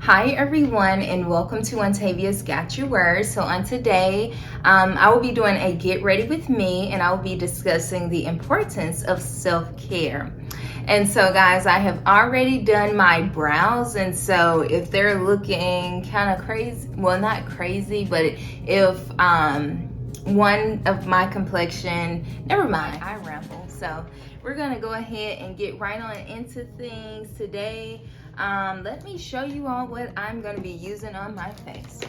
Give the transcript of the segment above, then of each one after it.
Hi everyone, and welcome to Ontavia's Got Your Words. So on today, I will be doing a get ready with me, and I will be discussing the importance of self-care. And so guys, I have already done my brows, and so if they're looking kind of crazy, well, not crazy, but if one of my complexion, never mind, I ramble. So we're gonna go ahead and get right on into things today. Let me show you all what I'm going to be using on my face.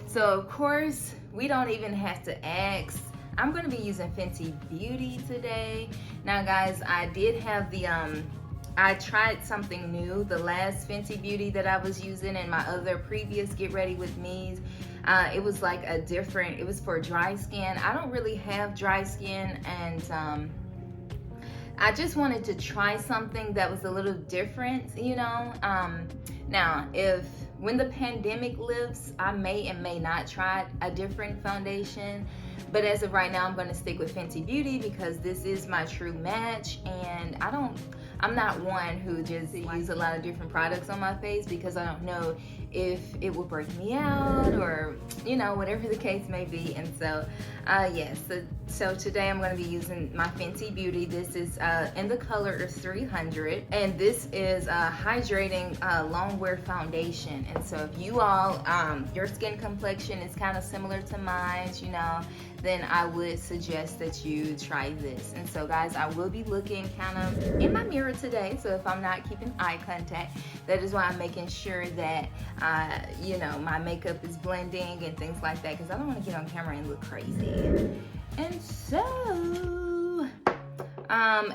So of course, we don't even have to ask. I'm going to be using Fenty Beauty today. Now guys, I did have the I tried something new. The last Fenty Beauty that I was using in my other previous Get Ready With Me's, it was like a different, it was for dry skin. I don't really have dry skin, and I just wanted to try something that was a little different, you know. Now, when the pandemic lifts, I may and may not try a different foundation. But as of right now, I'm going to stick with Fenty Beauty because this is my true match, and I'm not one who just use a lot of different products on my face because I don't know if it will break me out or, you know, whatever the case may be. And so, yes, so today I'm going to be using my Fenty Beauty. This is in the color 300, and this is a hydrating long wear foundation. And so if you all, your skin complexion is kind of similar to mine, you know, then I would suggest that you try this. And so guys, I will be looking kind of in my mirror today, so if I'm not keeping eye contact, that is why I'm making sure that you know, my makeup is blending and things like that, because I don't want to get on camera and look crazy. And so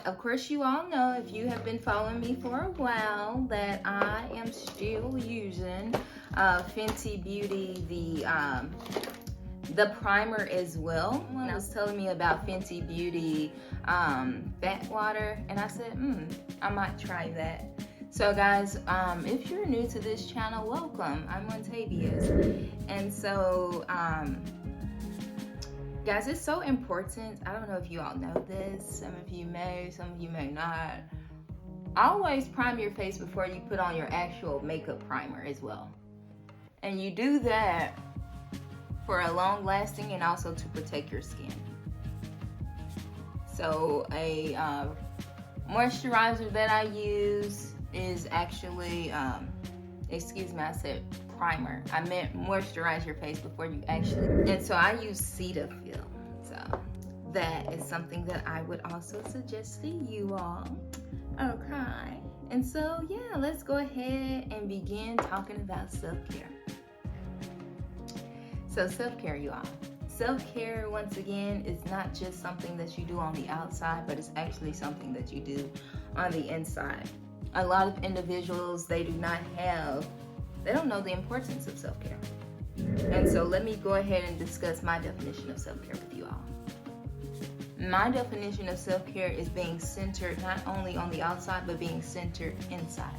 of course, you all know, if you have been following me for a while, that I am still using Fenty Beauty, the primer as well. One was telling me about Fenty Beauty fat water, and I said, I might try that. So guys, if you're new to this channel, welcome. I'm Ontavia's. And so guys, it's so important. I don't know if you all know this. Some of you may, some of you may not. Always prime your face before you put on your actual makeup primer as well. And you do that for a long lasting and also to protect your skin. So a moisturizer that I use is actually, excuse me, I said primer. I meant moisturize your face before you actually, and so I use Cetaphil. So that is something that I would also suggest to you all. Okay, and so yeah, let's go ahead and begin talking about self-care. So self-care, you all. Self-care, once again, is not just something that you do on the outside, but it's actually something that you do on the inside. A lot of individuals, they don't know the importance of self-care. And so let me go ahead and discuss my definition of self-care with you all. My definition of self-care is being centered not only on the outside, but being centered inside.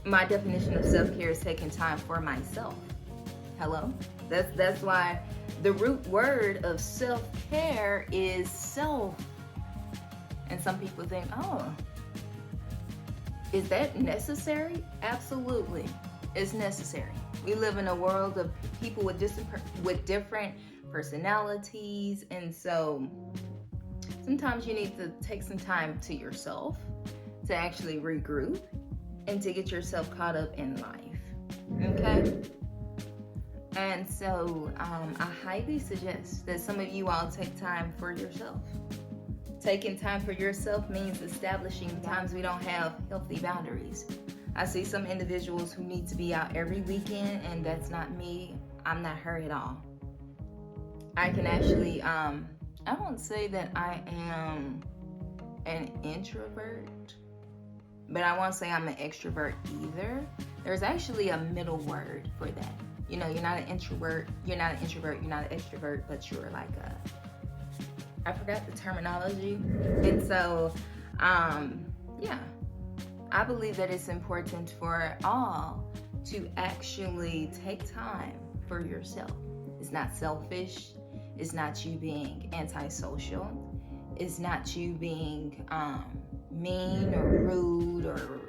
My definition of self-care is taking time for myself. Hello? That's why the root word of self-care is self. And some people think, oh, is that necessary? Absolutely, it's necessary. We live in a world of people with different personalities, and so sometimes you need to take some time to yourself to actually regroup and to get yourself caught up in life, okay? And so I highly suggest that some of you all take time for yourself. Taking time for yourself means establishing times we don't have healthy boundaries. I see some individuals who need to be out every weekend, and that's not me. I'm not her at all. I can actually, I won't say that I am an introvert, but I won't say I'm an extrovert either. There's actually a middle word for that. You know, you're not an introvert, you're not an extrovert, but you're like I forgot the terminology. And so, yeah, I believe that it's important for all to actually take time for yourself. It's not selfish. It's not you being antisocial. It's not you being mean or rude or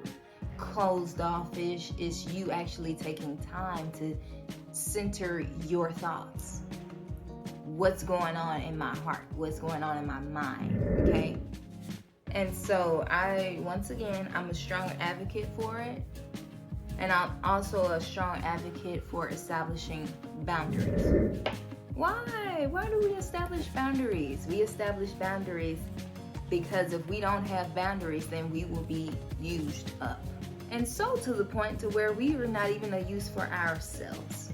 closed offish. It's you actually taking time to center your thoughts. What's going on in my heart? What's going on in my mind? Okay. And so I'm a strong advocate for it. And I'm also a strong advocate for establishing boundaries. Why? Why do we establish boundaries? We establish boundaries because if we don't have boundaries, then we will be used up. And so to the point to where we are not even a use for ourselves.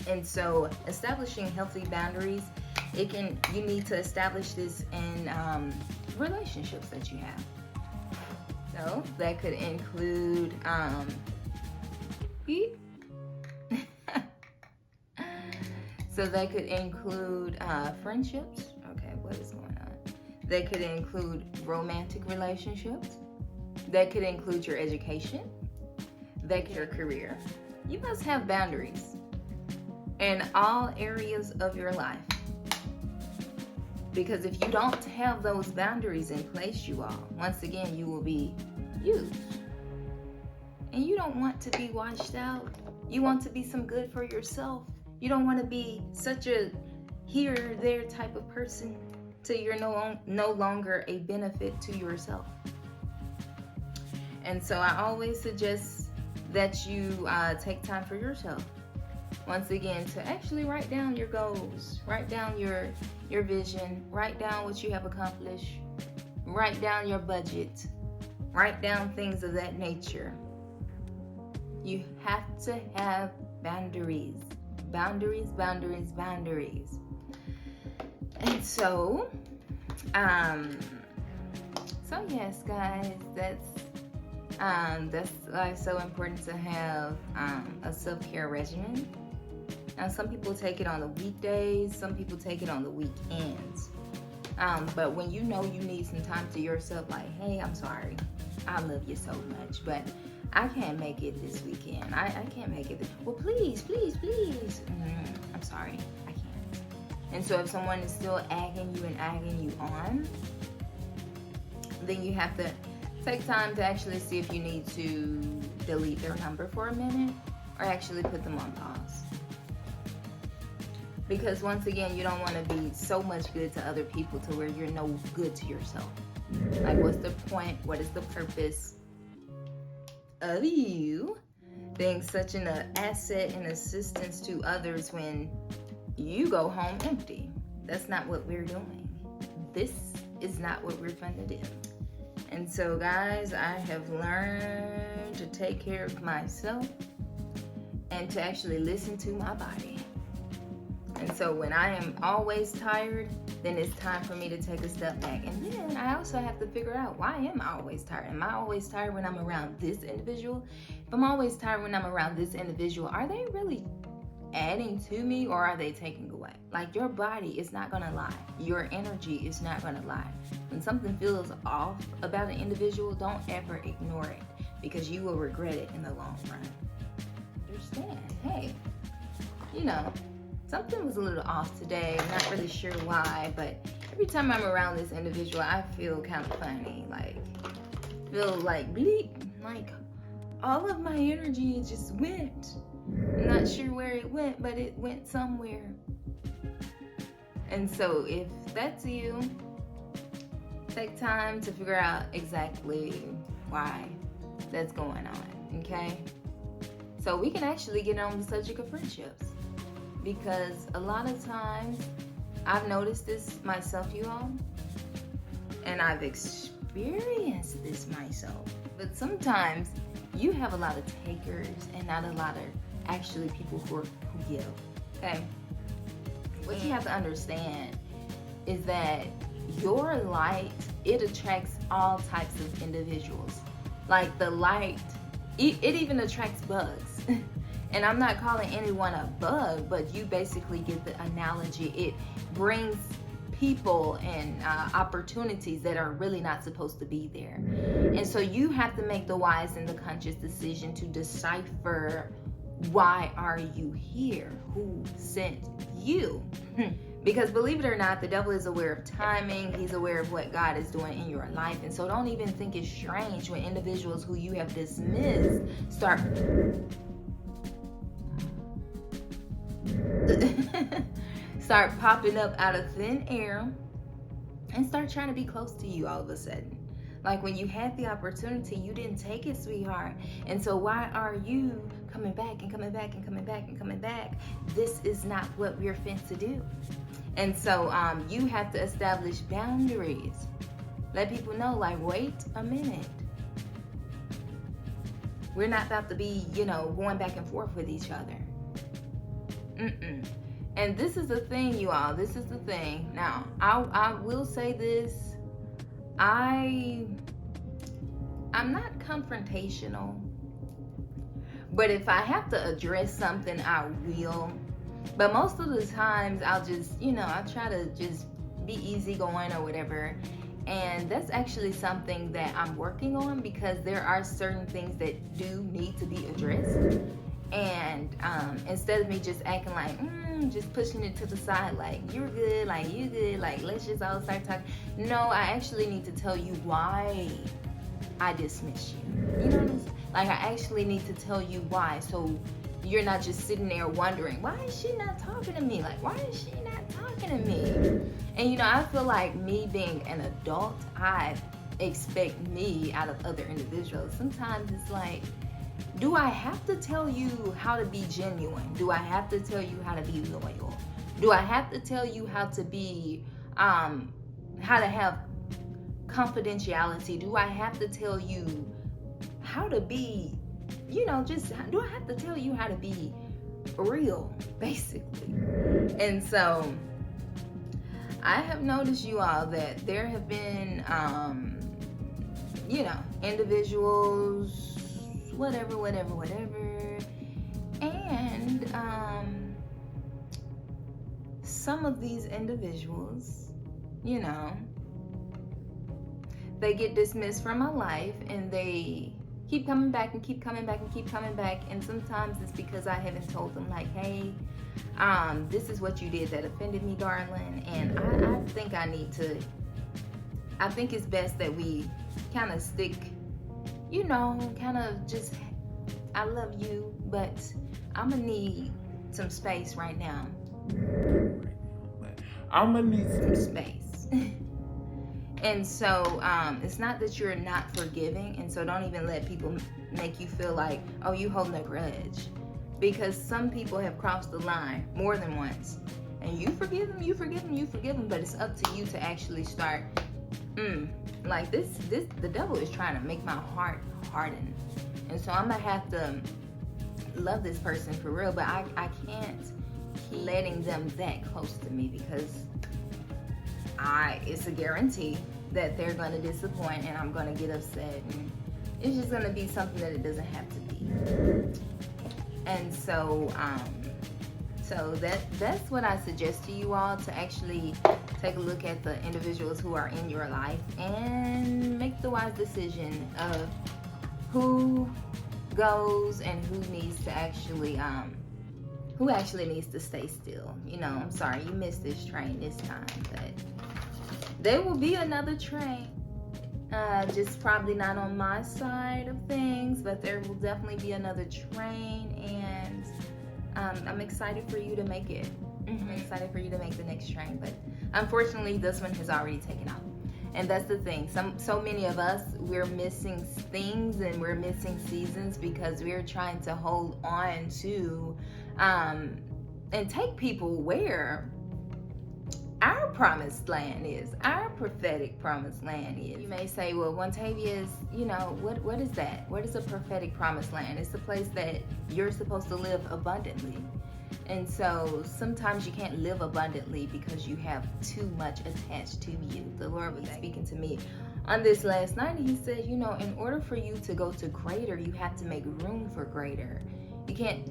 And so establishing healthy boundaries, you need to establish this in relationships that you have. So that could include friendships. Okay, what is going on? That could include romantic relationships. That could include your education. That could your career. You must have boundaries in all areas of your life. Because if you don't have those boundaries in place, you all, once again, you will be used. And you don't want to be washed out. You want to be some good for yourself. You don't want to be such a here or there type of person till you're no longer a benefit to yourself. And so I always suggest that you take time for yourself. Once again, to actually write down your goals, write down your vision, write down what you have accomplished, write down your budget, write down things of that nature. You have to have boundaries. Boundaries, boundaries, boundaries. And so yes, guys, that's why it's so important to have a self-care regimen. Now, some people take it on the weekdays, some people take it on the weekends. But when you know you need some time to yourself, like, hey, I'm sorry, I love you so much, but I can't make it this weekend. I can't make it. Well, please. I'm sorry, I can't. And so if someone is still egging you on, then you have to take time to actually see if you need to delete their number for a minute or actually put them on pause. Because once again, you don't want to be so much good to other people to where you're no good to yourself. Like, what's the point? What is the purpose of you being such an asset and assistance to others when you go home empty? That's not what we're doing. This is not what we're trying to do. And so, guys, I have learned to take care of myself and to actually listen to my body. And so when I am always tired, then it's time for me to take a step back. And then I also have to figure out, why am I always tired? Am I always tired when I'm around this individual? If I'm always tired when I'm around this individual, are they really adding to me or are they taking away? Like, your body is not gonna lie. Your energy is not gonna lie. When something feels off about an individual, don't ever ignore it, because you will regret it in the long run. Understand? Hey, something was a little off today. I'm not really sure why, but every time I'm around this individual, I feel kind of funny. Feel like bleep. Like, all of my energy just went. I'm not sure where it went, but it went somewhere. And so if that's you, take time to figure out exactly why that's going on, okay? So we can actually get on the subject of friendships. Because a lot of times, I've noticed this myself, you all, and I've experienced this myself. But sometimes you have a lot of takers and not a lot of actually people who give, okay? What you have to understand is that your light, it attracts all types of individuals. Like, the light, it even attracts bugs. And I'm not calling anyone a bug, but you basically get the analogy. It brings people and opportunities that are really not supposed to be there. And so you have to make the wise and the conscious decision to decipher why are you here? Who sent you? Because believe it or not, the devil is aware of timing. He's aware of what God is doing in your life. And so don't even think it's strange when individuals who you have dismissed start popping up out of thin air and start trying to be close to you all of a sudden. Like when you had the opportunity, you didn't take it, sweetheart. And so why are you coming back and coming back and coming back and coming back? This is not what we're fit to do. And so you have to establish boundaries. Let people know, like, wait a minute. We're not about to be, going back and forth with each other. And this is the thing, you all. This is the thing. Now, I will say this. I'm not confrontational, but if I have to address something, I will. But most of the times I'll just, I try to just be easygoing or whatever. And that's actually something that I'm working on, because there are certain things that do need to be addressed. And instead of me just acting like, just pushing it to the side, like, you're good, like, you good, like, let's just all start talking. No, I actually need to tell you why I dismiss you. You know what I'm saying? Like, I actually need to tell you why. So you're not just sitting there wondering, why is she not talking to me? Like, why is she not talking to me? And, I feel like me being an adult, I expect me out of other individuals. Sometimes it's like, do I have to tell you how to be genuine? Do I have to tell you how to be loyal? Do I have to tell you how to be, how to have confidentiality? Do I have to tell you how to be, do I have to tell you how to be real, basically? And so I have noticed, you all, that there have been, individuals, whatever. And some of these individuals, they get dismissed from my life, and they keep coming back and keep coming back and keep coming back. And sometimes it's because I haven't told them, like, hey, this is what you did that offended me, darling. And I think it's best that we kind of stick, kind of just, I love you, but I'm gonna need some space right now. I'm gonna need some space. And so it's not that you're not forgiving, and so don't even let people make you feel like, oh, you holding a grudge, because some people have crossed the line more than once, and you forgive them, but it's up to you to actually start, like this, the devil is trying to make my heart harden, and so I'm gonna have to love this person for real, but I can't keep letting them that close to me, because it's a guarantee that they're going to disappoint, and I'm going to get upset, and it's just going to be something that it doesn't have to be. And so that's what I suggest to you all, to actually take a look at the individuals who are in your life and make the wise decision of who goes and who needs to actually needs to stay still. I'm sorry you missed this train this time, but there will be another train, just probably not on my side of things, but there will definitely be another train, and I'm excited for you to make it. I'm excited for you to make the next train, but unfortunately this one has already taken off. And that's the thing, so many of us, we're missing things and we're missing seasons because we're trying to hold on to and take people where our promised land is, our prophetic promised land is. You may say, well, Montavia is, what is that? What is a prophetic promised land? It's the place that you're supposed to live abundantly. And so sometimes you can't live abundantly because you have too much attached to you. The Lord was speaking to me on this last night, and he said, in order for you to go to greater, you have to make room for greater. You can't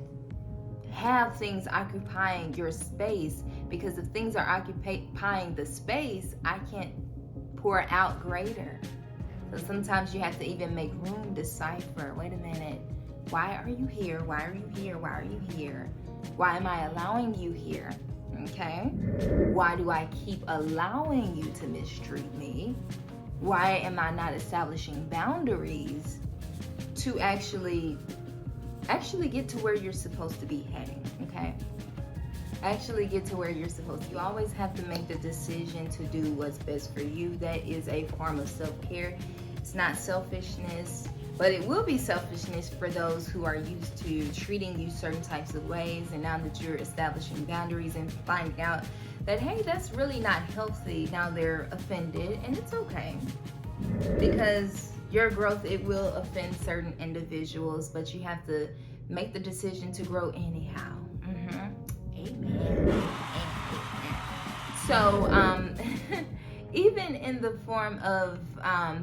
have things occupying your space, because if things are occupying the space, I can't pour out greater. So sometimes you have to even make room, decipher, wait a minute, Why are you here? Why are you here? Why are you here? Why am I allowing you here? Okay? Why do I keep allowing you to mistreat me? Why am I not establishing boundaries to actually get to where you're supposed to be heading? Okay? Actually get to where you're supposed to. You always have to make the decision to do what's best for you. That is a form of self-care. It's not selfishness, but it will be selfishness for those who are used to treating you certain types of ways, and now that you're establishing boundaries and finding out that, hey, that's really not healthy, now they're offended, and it's okay. Because your growth, it will offend certain individuals, but you have to make the decision to grow anyhow. Amen. So, even in the form of,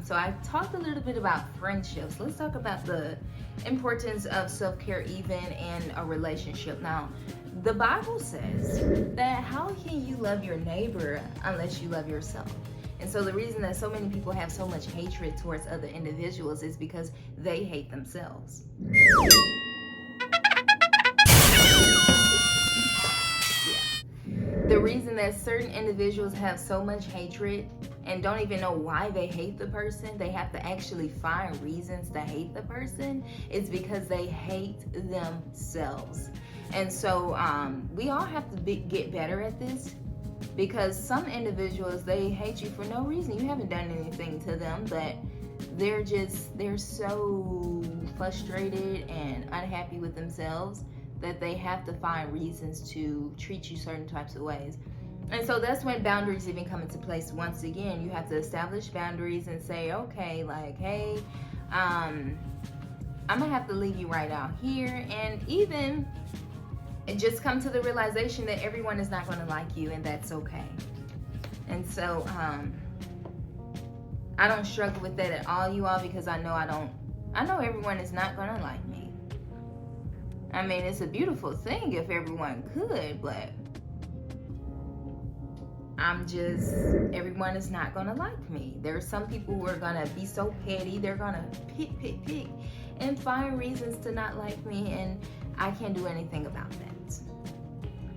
so I talked a little bit about friendships. Let's talk about the importance of self-care even in a relationship. Now, the Bible says that how can you love your neighbor unless you love yourself? And so the reason that so many people have so much hatred towards other individuals is because they hate themselves. The reason that certain individuals have so much hatred and don't even know why they hate the person, they have to actually find reasons to hate the person, is because they hate themselves. And so we all have to get better at this, because some individuals, they hate you for no reason. You haven't done anything to them, but they're so frustrated and unhappy with themselves that they have to find reasons to treat you certain types of ways. And so that's when boundaries even come into place. Once again, you have to establish boundaries and say, okay, like, hey, I'm gonna have to leave you right out here. And even just come to the realization that everyone is not gonna like you, and that's okay. And so I don't struggle with that at all, you all, because I know everyone is not gonna like me. I mean, it's a beautiful thing if everyone could, but everyone is not gonna like me. There are some people who are gonna be so petty, they're gonna pick, and find reasons to not like me, and I can't do anything about that.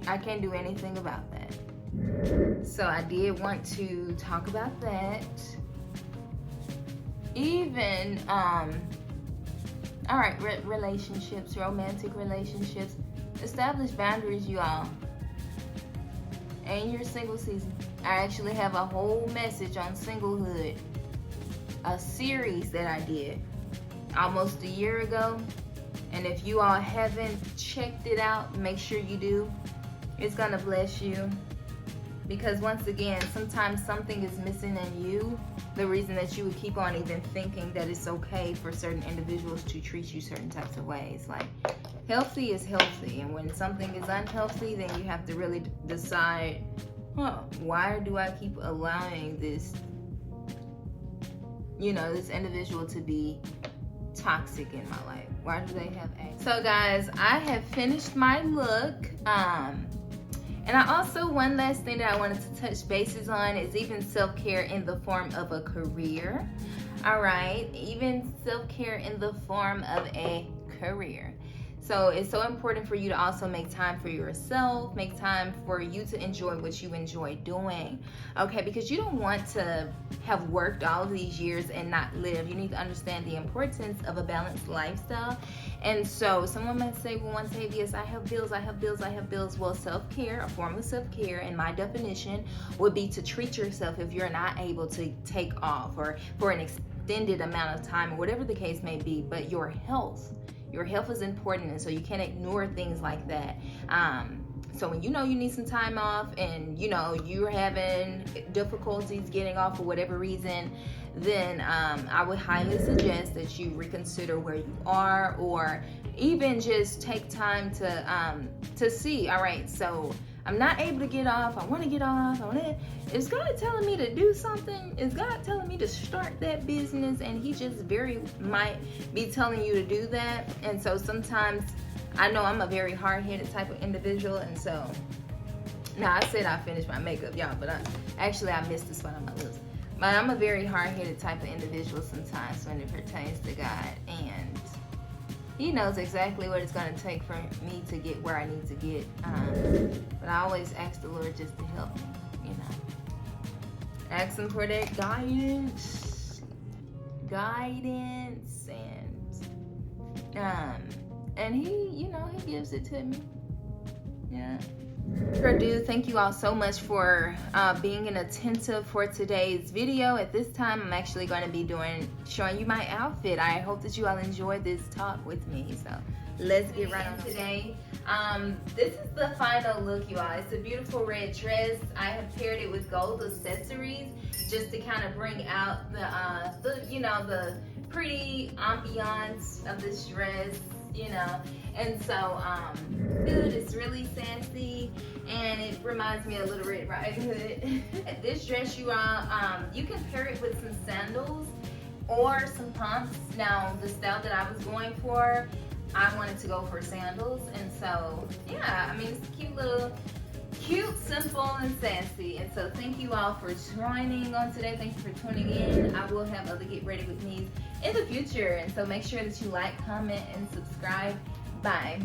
I can't do anything about that. So I did want to talk about that. Even, all right, relationships, romantic relationships. Establish boundaries, you all. And your single season. I actually have a whole message on singlehood, a series that I did almost a year ago. And if you all haven't checked it out, make sure you do. It's gonna bless you. Because once again, sometimes something is missing in you. The reason that you would keep on even thinking that it's okay for certain individuals to treat you certain types of ways. Like, healthy is healthy, and when something is unhealthy, then you have to really decide, why do I keep allowing this, this individual to be toxic in my life? Why do they have access? So guys, I have finished my look. And I also, one last thing that I wanted to touch bases on is even self-care in the form of a career. All right, even self-care in the form of a career. So it's so important for you to also make time for yourself, make time for you to enjoy what you enjoy doing, okay? Because you don't want to have worked all of these years and not live. You need to understand the importance of a balanced lifestyle. And so someone might say, well, Ontavious, I have bills. Well, self-care, a form of self-care, in my definition, would be to treat yourself if you're not able to take off or for an extended amount of time, or whatever the case may be. But your health is important, and so you can't ignore things like that. So when you need some time off, and you're having difficulties getting off for whatever reason, then I would highly suggest that you reconsider where you are, or even just take time to see, all right, so I'm not able to get off. I want to get off. Is God telling me to do something? Is God telling me to start that business? And he just very might be telling you to do that. And so sometimes, I know I'm a very hard-headed type of individual. And so, now I said I finished my makeup, y'all, but I missed the spot on my lips. But I'm a very hard-headed type of individual sometimes when it pertains to God. And He knows exactly what it's going to take for me to get where I need to get. But I always ask the Lord just to help me, you know. Ask him for that guidance, and he, you know, he gives it to me. Yeah. Dude, thank you all so much for being attentive for today's video. At this time, I'm actually going to be showing you my outfit. I hope that you all enjoyed this talk with me. So let's get right on today. This is the final look, you all. It's a beautiful red dress. I have paired it with gold accessories just to kind of bring out the you know, the pretty ambiance of this dress, you know. And so dude, it's really sassy, and it reminds me of Little Red Riding Hood. This dress, you all, you can pair it with some sandals or some pumps. Now, the style that I was going for, I wanted to go for sandals, and so yeah, I mean, it's cute, simple, and sassy. And so thank you all for joining on today. Thank you for tuning in. I will have other Get Ready With Me's in the future, and so make sure that you like, comment, and subscribe. Bye.